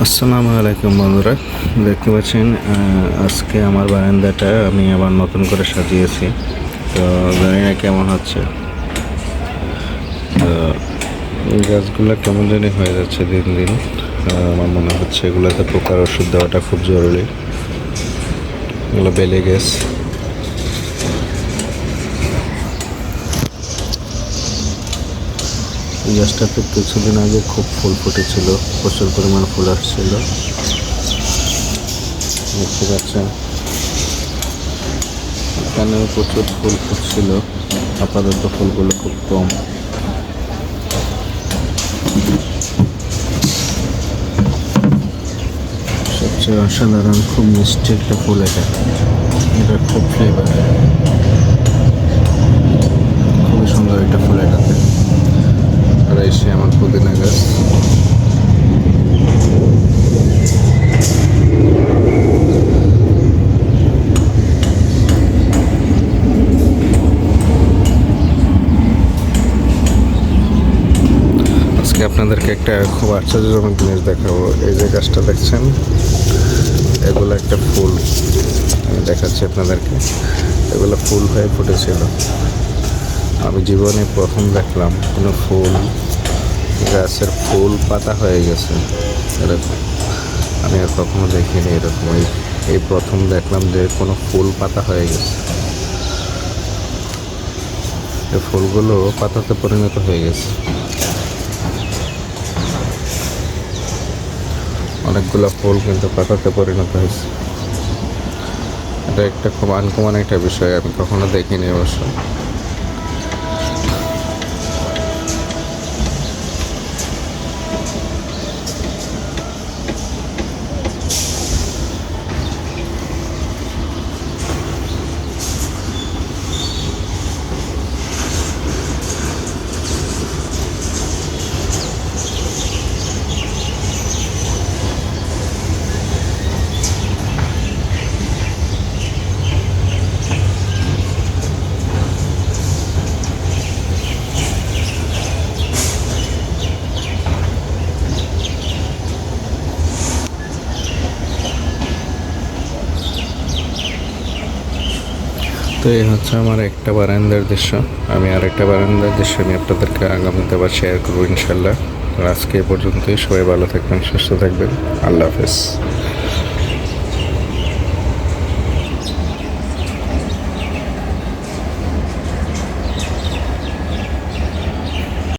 আসসালামু আলাইকুম বন্ধুরা, দেখতে পাচ্ছেন আজকে আমার বারান্দাটা আমি আবার নতুন করে সাজিয়েছি। তো জানি না কেমন হচ্ছে। তো এই গাছগুলো কেমন জানি হয়ে যাচ্ছে দিন দিন। আমার মনে হচ্ছে এগুলোতে পোকার ওষুধ দেওয়াটা খুব জরুরি। এগুলো বেলে গাছ। এই গাছটাতে কিছুদিন আগে খুব ফুল ফুটেছিল, প্রচুর পরিমাণ ফুল আসছিল, দেখতে পাচ্ছেন। এখানেও প্রচুর ফুল ফুটছিল, আপাতত ফুলগুলো খুব কম। সবচেয়ে অসাধারণ, খুব মিষ্টি একটা ফুল এটা। এটা খুব ফ্লেভার, খুবই সুন্দর একটা ফুল এটাতে। আর এসে আমার পুদিনা গাছ। আজকে আপনাদেরকে একটা খুব আশ্চর্যজনক জিনিস দেখাবো। এই যে গাছটা দেখছেন, এগুলো একটা ফুল। আমি দেখাচ্ছি আপনাদেরকে। এগুলো ফুল হয়ে ফুটেছিল। আমি জীবনে প্রথম দেখলাম কোনো ফুল, গাছের ফুল পাতা হয়ে গেছে এরকম। আমি আর কখনো দেখিনি এরকম। এই প্রথম দেখলাম যে কোনো ফুল পাতা হয়ে গেছে। এই ফুলগুলো পাতাতে পরিণত হয়ে গেছে। অনেকগুলো ফুল কিন্তু পাতাতে পরিণত হয়েছে। এটা একটা খুব আনকমন একটা বিষয়, আমি কখনো দেখিনি অবশ্য। তো এই হচ্ছে আমার একটা বারান্দার দৃশ্য। আমি আর একটা বারান্দার দৃশ্য আমি আপনাদেরকে আগামীতে আবার শেয়ার করবো ইনশাল্লাহ। আজকে এ পর্যন্তই। সবাই ভালো থাকবেন, সুস্থ থাকবেন। আল্লাহ হাফেজ।